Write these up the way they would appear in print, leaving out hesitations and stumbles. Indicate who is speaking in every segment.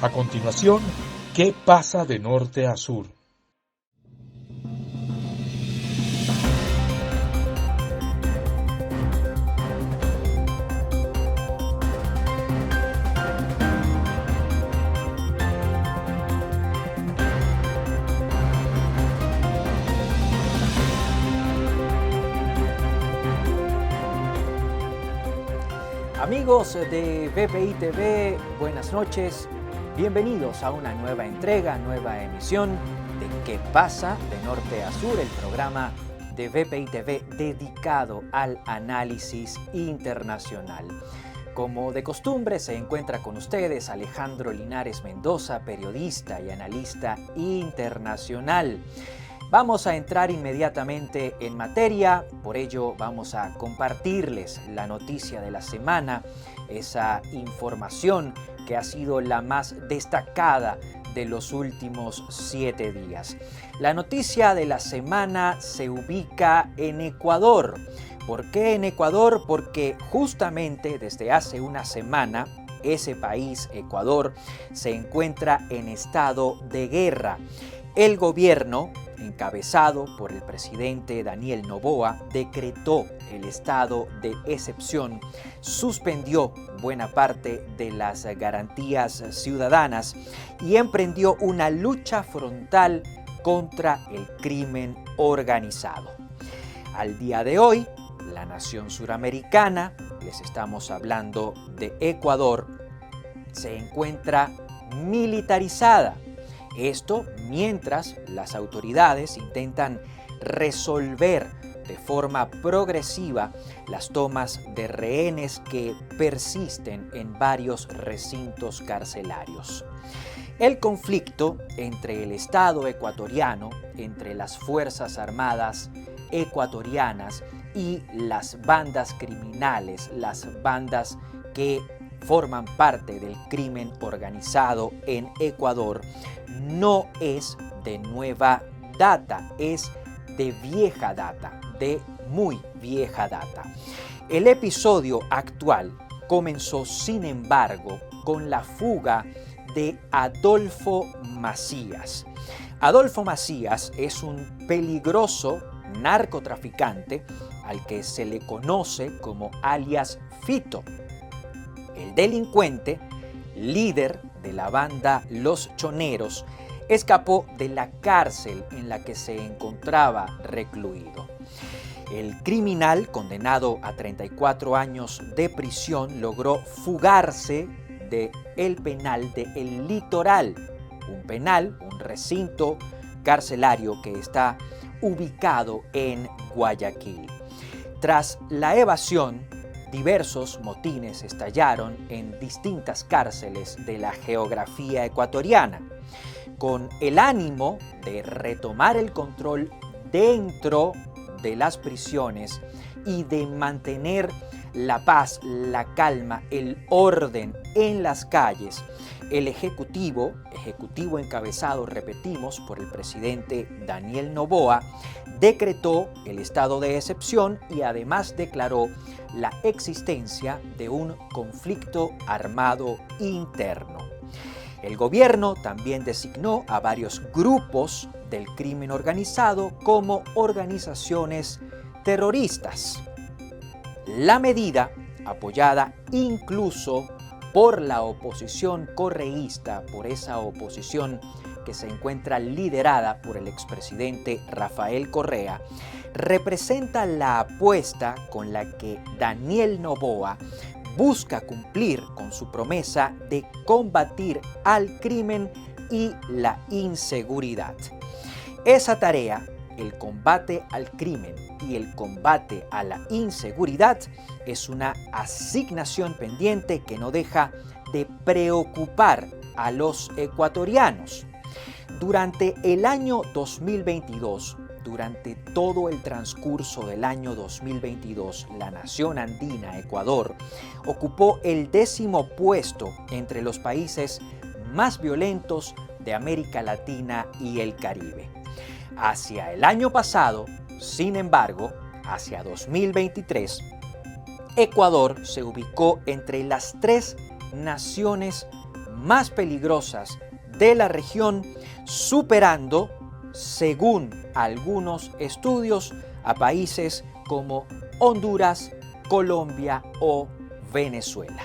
Speaker 1: A continuación, ¿qué pasa de norte a sur?
Speaker 2: Amigos de VPI TV, buenas noches. Bienvenidos a una nueva entrega, nueva emisión de ¿Qué pasa de norte a sur? El programa de VPI TV dedicado al análisis internacional. Como de costumbre, se encuentra con ustedes Alejandro Linares Mendoza, periodista y analista internacional. Vamos a entrar inmediatamente en materia, por ello vamos a compartirles la noticia de la semana, esa información que ha sido la más destacada de los últimos 7 días. La noticia de la semana se ubica en Ecuador. ¿Por qué en Ecuador? Porque justamente desde hace una semana ese país, Ecuador, se encuentra en estado de guerra. El gobierno, encabezado por el presidente Daniel Noboa, decretó el estado de excepción, suspendió buena parte de las garantías ciudadanas y emprendió una lucha frontal contra el crimen organizado. Al día de hoy, la nación suramericana, les estamos hablando de Ecuador, se encuentra militarizada. Esto mientras las autoridades intentan resolver de forma progresiva las tomas de rehenes que persisten en varios recintos carcelarios. El conflicto entre el Estado ecuatoriano, entre las Fuerzas Armadas ecuatorianas y las bandas criminales, las bandas que forman parte del crimen organizado en Ecuador, no es de nueva data, es de vieja data, de muy vieja data. El episodio actual comenzó, sin embargo, con la fuga de Adolfo Macías. Adolfo Macías es un peligroso narcotraficante al que se le conoce como alias Fito. El delincuente, líder de la banda Los Choneros, escapó de la cárcel en la que se encontraba recluido. El criminal, condenado a 34 años de prisión, logró fugarse del penal de El Litoral, un penal, un recinto carcelario que está ubicado en Guayaquil. Tras la evasión, diversos motines estallaron en distintas cárceles de la geografía ecuatoriana, con el ánimo de retomar el control dentro de las prisiones y de mantener la paz, la calma, el orden en las calles. El ejecutivo encabezado, repetimos, por el presidente Daniel Noboa, decretó el estado de excepción y además declaró la existencia de un conflicto armado interno. El gobierno también designó a varios grupos del crimen organizado como organizaciones terroristas. La medida, apoyada incluso por la oposición correísta, por esa oposición que se encuentra liderada por el expresidente Rafael Correa, representa la apuesta con la que Daniel Noboa busca cumplir con su promesa de combatir al crimen y la inseguridad. Esa tarea, el combate al crimen y el combate a la inseguridad, es una asignación pendiente que no deja de preocupar a los ecuatorianos. Durante el año 2022, durante todo el transcurso del año 2022, la nación andina, Ecuador, ocupó el 10º puesto entre los países más violentos de América Latina y el Caribe. Hacia el año pasado, sin embargo, hacia 2023, Ecuador se ubicó entre las 3 naciones más peligrosas de la región, superando, según algunos estudios, a países como Honduras, Colombia o Venezuela.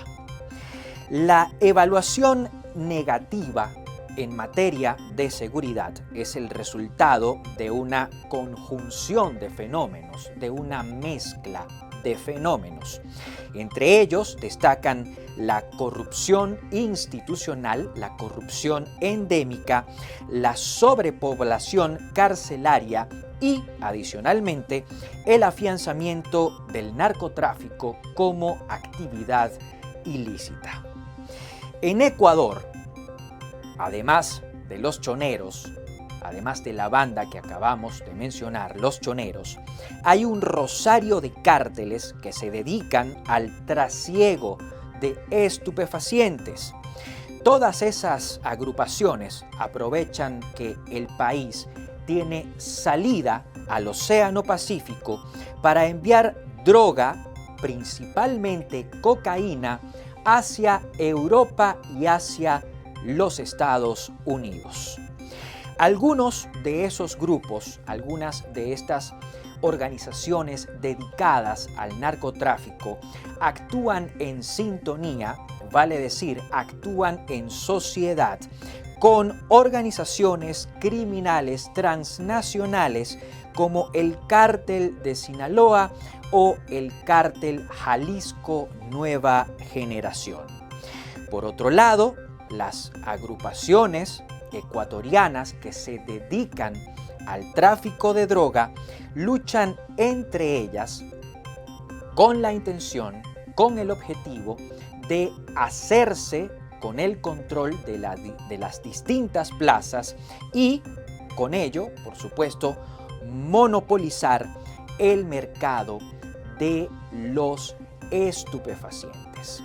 Speaker 2: La evaluación negativa en materia de seguridad es el resultado de una conjunción de fenómenos, de una mezcla de fenómenos. Entre ellos destacan la corrupción institucional, la corrupción endémica, la sobrepoblación carcelaria y, adicionalmente, el afianzamiento del narcotráfico como actividad ilícita. En Ecuador, además de los choneros, además de la banda que acabamos de mencionar, los choneros, hay un rosario de cárteles que se dedican al trasiego de estupefacientes. Todas esas agrupaciones aprovechan que el país tiene salida al Océano Pacífico para enviar droga, principalmente cocaína, hacia Europa y hacia los Estados Unidos. Algunos de esos grupos, algunas de estas organizaciones dedicadas al narcotráfico actúan en sintonía, vale decir, actúan en sociedad con organizaciones criminales transnacionales como el Cártel de Sinaloa o el Cártel Jalisco Nueva Generación. Por otro lado, las agrupaciones ecuatorianas que se dedican al tráfico de droga luchan entre ellas con la intención, con el objetivo de hacerse con el control de las distintas plazas y con ello, por supuesto, monopolizar el mercado de los estupefacientes.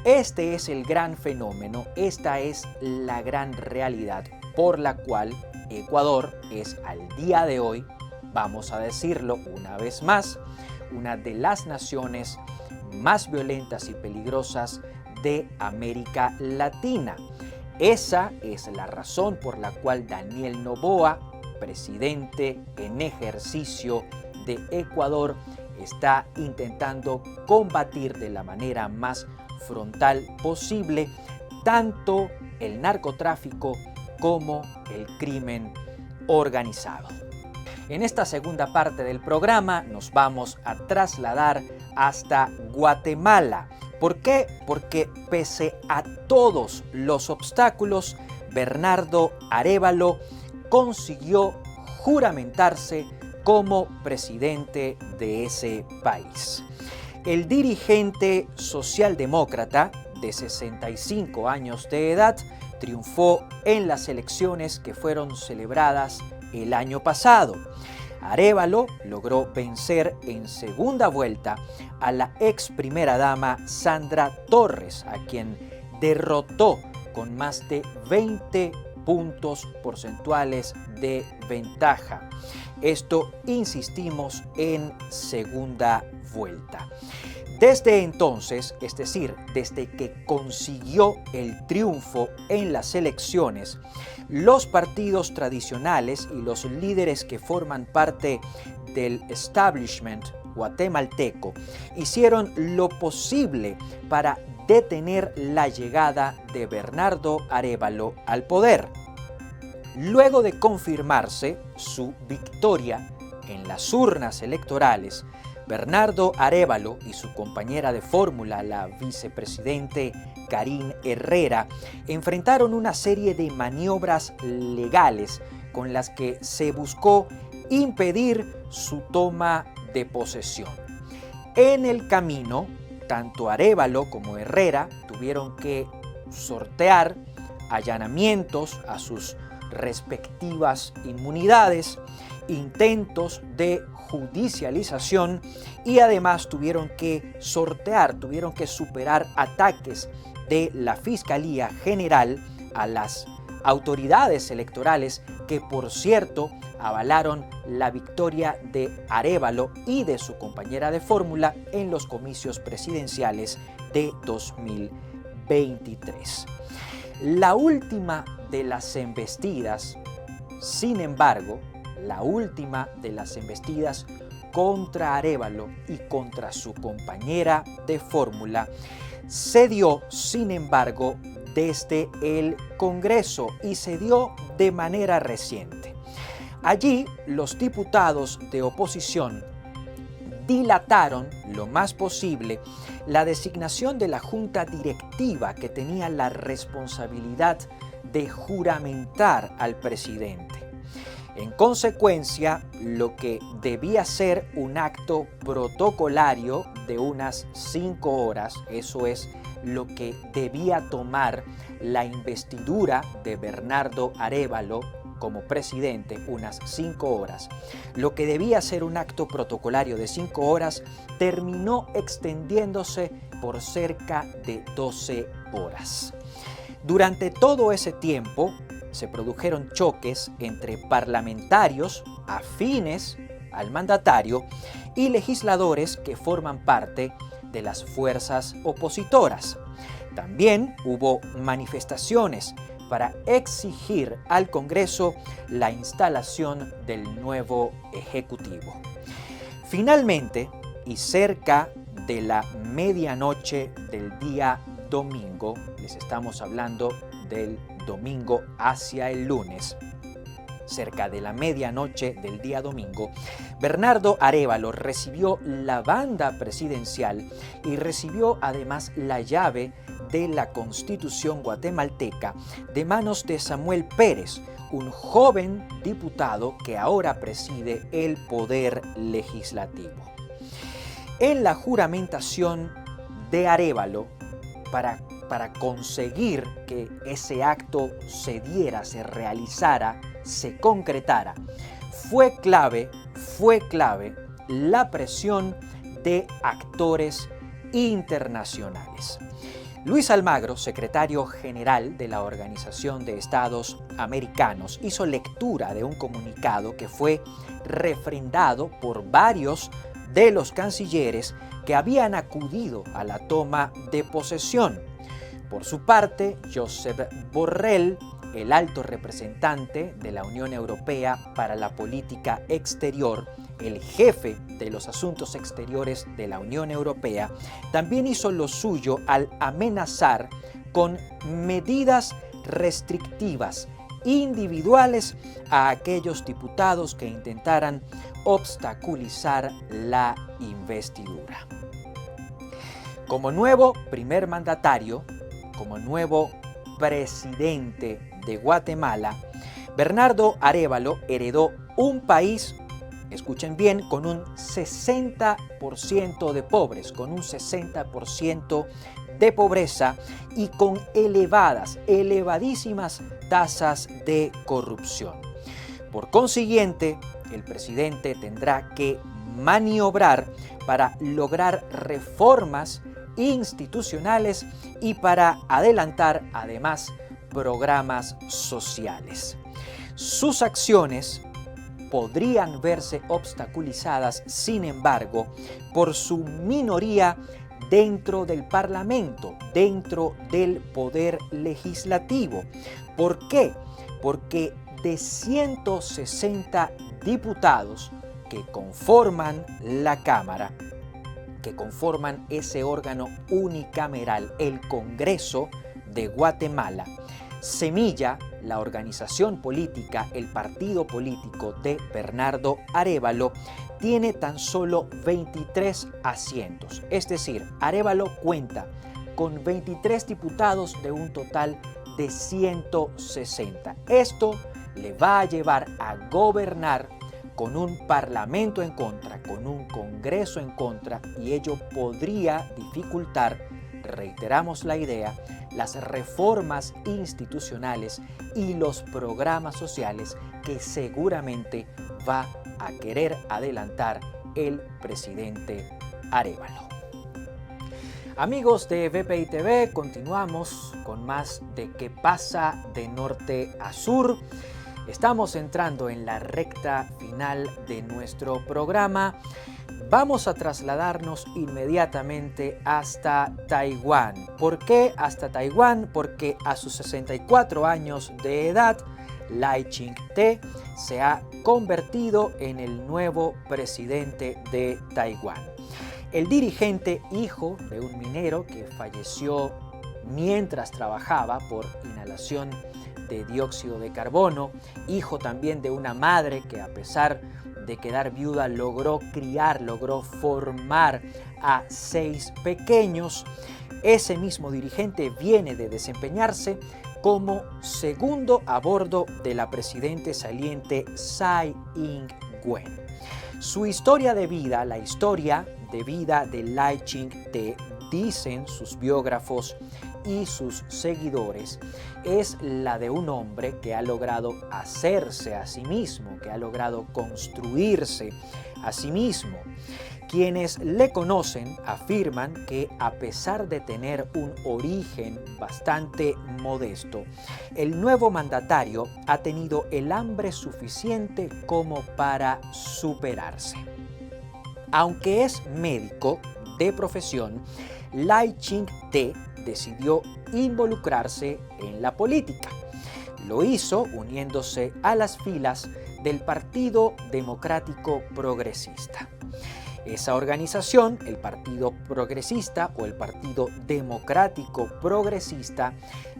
Speaker 2: Este es el gran fenómeno, esta es la gran realidad por la cual Ecuador es al día de hoy, vamos a decirlo una vez más, una de las naciones más violentas y peligrosas de América Latina. Esa es la razón por la cual Daniel Noboa, presidente en ejercicio de Ecuador, está intentando combatir de la manera más frontal posible tanto el narcotráfico como el crimen organizado. En esta segunda parte del programa nos vamos a trasladar hasta Guatemala. ¿Por qué? Porque pese a todos los obstáculos, Bernardo Arévalo consiguió juramentarse como presidente de ese país. El dirigente socialdemócrata de 65 años de edad triunfó en las elecciones que fueron celebradas el año pasado. Arévalo logró vencer en segunda vuelta a la ex primera dama Sandra Torres, a quien derrotó con más de 20 puntos porcentuales de ventaja. Esto, insistimos, en segunda vuelta. Desde entonces, es decir, desde que consiguió el triunfo en las elecciones, los partidos tradicionales y los líderes que forman parte del establishment guatemalteco hicieron lo posible para detener la llegada de Bernardo Arévalo al poder. Luego de confirmarse su victoria en las urnas electorales, Bernardo Arévalo y su compañera de fórmula, la vicepresidente Karine Herrera, enfrentaron una serie de maniobras legales con las que se buscó impedir su toma de posesión. En el camino, tanto Arévalo como Herrera tuvieron que sortear allanamientos a sus respectivas inmunidades, intentos de judicialización y además tuvieron que superar ataques de la Fiscalía General a las autoridades electorales que, por cierto, avalaron la victoria de Arévalo y de su compañera de fórmula en los comicios presidenciales de 2023. La última de las embestidas, sin embargo, la última de las embestidas contra Arévalo y contra su compañera de fórmula se dio, sin embargo, desde el Congreso y se dio de manera reciente. Allí, los diputados de oposición dilataron lo más posible la designación de la junta directiva que tenía la responsabilidad de juramentar al presidente. En consecuencia, lo que debía ser un acto protocolario de unas 5 horas, eso es lo que debía tomar la investidura de Bernardo Arévalo como presidente, unas 5 horas. Lo que debía ser un acto protocolario de 5 horas terminó extendiéndose por cerca de 12 horas. Durante todo ese tiempo se produjeron choques entre parlamentarios afines al mandatario y legisladores que forman parte de las fuerzas opositoras. También hubo manifestaciones para exigir al Congreso la instalación del nuevo Ejecutivo. Finalmente, y cerca de la medianoche del día domingo, les estamos hablando del domingo hacia el lunes, cerca de la medianoche del día domingo, Bernardo Arévalo recibió la banda presidencial y recibió además la llave de la Constitución guatemalteca de manos de Samuel Pérez, un joven diputado que ahora preside el poder legislativo. En la juramentación de Arévalo, para conseguir que ese acto se diera, se realizara, se concretara, fue clave la presión de actores internacionales. Luis Almagro, secretario general de la Organización de Estados Americanos, hizo lectura de un comunicado que fue refrendado por varios de los cancilleres que habían acudido a la toma de posesión. Por su parte, Josep Borrell, el alto representante de la Unión Europea para la política exterior, el jefe de los asuntos exteriores de la Unión Europea, también hizo lo suyo al amenazar con medidas restrictivas individuales a aquellos diputados que intentaran obstaculizar la investidura. Como nuevo primer mandatario, como nuevo presidente de Guatemala, Bernardo Arévalo heredó un país, escuchen bien, con un 60% de pobres, con un 60% de pobreza y con elevadísimas tasas de corrupción. Por consiguiente, el presidente tendrá que maniobrar para lograr reformas institucionales y para adelantar además programas sociales. Sus acciones podrían verse obstaculizadas, sin embargo, por su minoría dentro del Parlamento, dentro del Poder Legislativo. ¿Por qué? Porque de 160 diputados que conforman la Cámara, que conforman ese órgano unicameral, el Congreso de Guatemala, Semilla, la organización política, el partido político de Bernardo Arévalo, tiene tan solo 23 asientos. Es decir, Arévalo cuenta con 23 diputados de un total de 160. Esto le va a llevar a gobernar con un parlamento en contra, con un Congreso en contra, y ello podría dificultar, reiteramos la idea, las reformas institucionales y los programas sociales que seguramente va a querer adelantar el presidente Arévalo. Amigos de VPI TV, continuamos con más de ¿Qué pasa de norte a sur? Estamos entrando en la recta final de nuestro programa. Vamos a trasladarnos inmediatamente hasta Taiwán. ¿Por qué hasta Taiwán? Porque a sus 64 años de edad, Lai Ching-te se ha convertido en el nuevo presidente de Taiwán. El dirigente, hijo de un minero que falleció mientras trabajaba por inhalación de dióxido de carbono, hijo también de una madre que a pesar de quedar viuda logró formar a 6 pequeños. Ese mismo dirigente viene de desempeñarse como segundo a bordo de la presidente saliente Tsai Ing-wen. Su historia de vida, la historia de vida de Lai Ching-te, dicen sus biógrafos y sus seguidores, es la de un hombre que ha logrado hacerse a sí mismo, que ha logrado construirse a sí mismo. Quienes le conocen afirman que a pesar de tener un origen bastante modesto, el nuevo mandatario ha tenido el hambre suficiente como para superarse. Aunque es médico de profesión, Lai Ching-te decidió involucrarse en la política. Lo hizo uniéndose a las filas del Partido Democrático Progresista. Esa organización, el Partido Progresista o el Partido Democrático Progresista,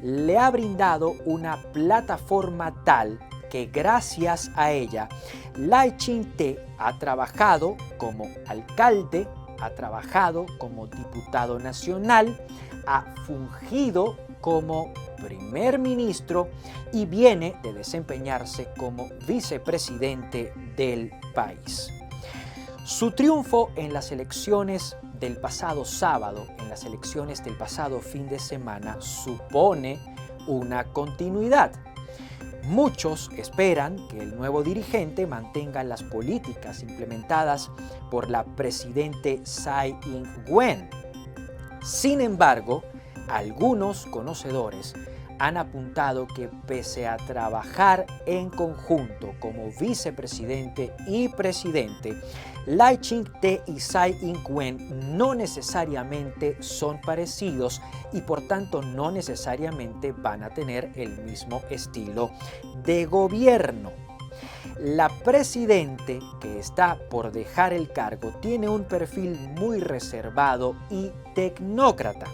Speaker 2: le ha brindado una plataforma tal que gracias a ella, Lai Ching-te ha trabajado como alcalde, ha trabajado como diputado nacional, ha fungido como primer ministro y viene de desempeñarse como vicepresidente del país. Su triunfo en las elecciones del pasado sábado, en las elecciones del pasado fin de semana, supone una continuidad. Muchos esperan que el nuevo dirigente mantenga las políticas implementadas por la presidente Tsai Ing-wen. Sin embargo, algunos conocedores han apuntado que pese a trabajar en conjunto como vicepresidente y presidente, Lai Ching-te y Tsai Ing-wen no necesariamente son parecidos y por tanto no necesariamente van a tener el mismo estilo de gobierno. La presidente que está por dejar el cargo tiene un perfil muy reservado y tecnócrata.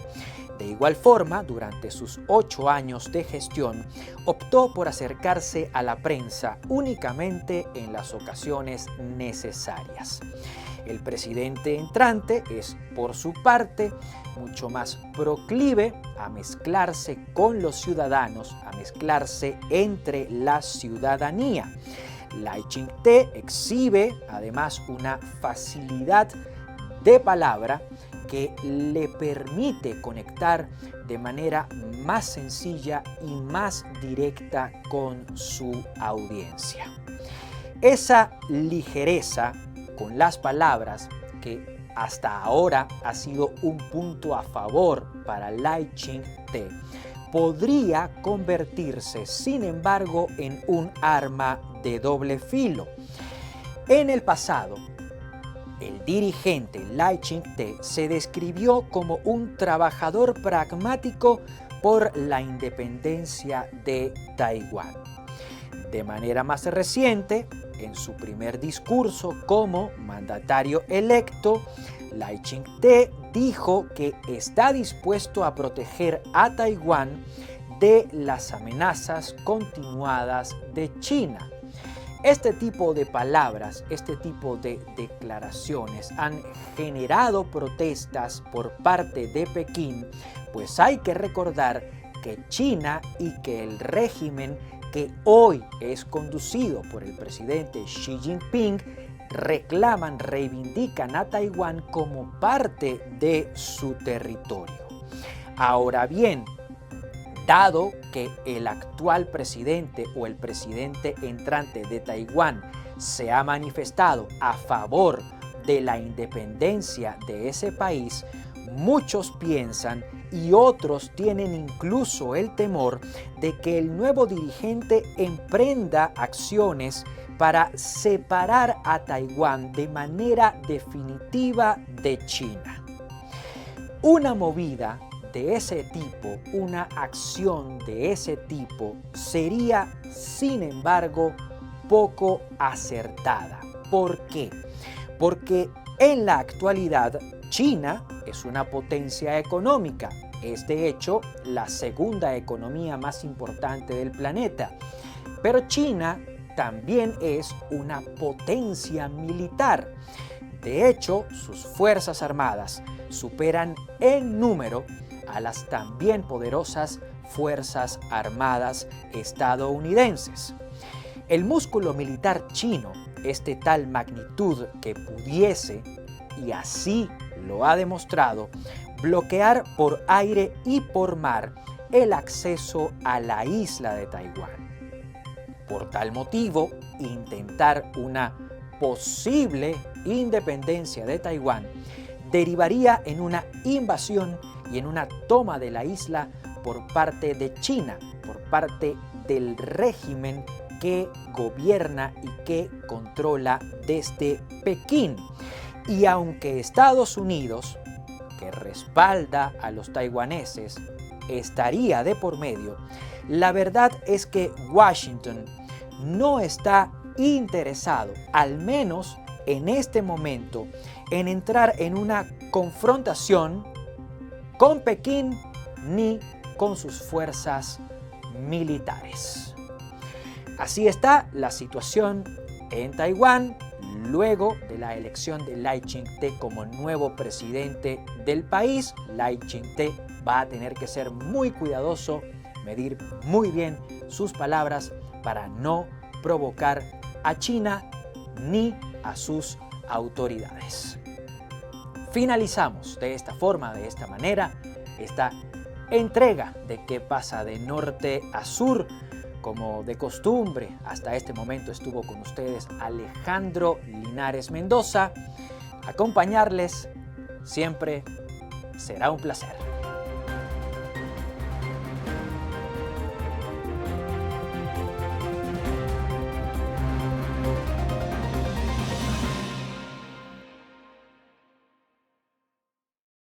Speaker 2: De igual forma, durante sus 8 años de gestión, optó por acercarse a la prensa únicamente en las ocasiones necesarias. El presidente entrante es, por su parte, mucho más proclive a mezclarse con los ciudadanos, a mezclarse entre la ciudadanía. Lai Ching-te exhibe además una facilidad de palabra que le permite conectar de manera más sencilla y más directa con su audiencia. Esa ligereza con las palabras, que hasta ahora ha sido un punto a favor para Lai Ching-te, podría convertirse, sin embargo, en un arma de doble filo. En el pasado, el dirigente Lai Ching-te se describió como un trabajador pragmático por la independencia de Taiwán. De manera más reciente, en su primer discurso como mandatario electo, Lai Ching-te dijo que está dispuesto a proteger a Taiwán de las amenazas continuadas de China. Este tipo de palabras, este tipo de declaraciones han generado protestas por parte de Pekín, pues hay que recordar que China y que el régimen que hoy es conducido por el presidente Xi Jinping reclaman, reivindican a Taiwán como parte de su territorio. Ahora bien, dado que el actual presidente o el presidente entrante de Taiwán se ha manifestado a favor de la independencia de ese país, muchos piensan y otros tienen incluso el temor de que el nuevo dirigente emprenda acciones para separar a Taiwán de manera definitiva de China. Una movida de ese tipo, una acción de ese tipo, sería, sin embargo, poco acertada. ¿Por qué? Porque en la actualidad China es una potencia económica, es de hecho la segunda economía más importante del planeta, pero China también es una potencia militar. De hecho, sus fuerzas armadas superan en número a las también poderosas Fuerzas Armadas estadounidenses. El músculo militar chino es de tal magnitud que pudiese, y así lo ha demostrado, bloquear por aire y por mar el acceso a la isla de Taiwán. Por tal motivo, intentar una posible independencia de Taiwán derivaría en una invasión y en una toma de la isla por parte de China, por parte del régimen que gobierna y que controla desde Pekín. Y aunque Estados Unidos, que respalda a los taiwaneses, estaría de por medio, la verdad es que Washington no está interesado, al menos en este momento, en entrar en una confrontación con Pekín ni con sus fuerzas militares. Así está la situación en Taiwán luego de la elección de Lai Ching-te como nuevo presidente del país. Lai Ching-te va a tener que ser muy cuidadoso, medir muy bien sus palabras para no provocar a China ni a sus autoridades. Finalizamos de esta forma, de esta manera, esta entrega de qué pasa de norte a sur. Como de costumbre, hasta este momento estuvo con ustedes Alejandro Linares Mendoza. Acompañarles siempre será un placer.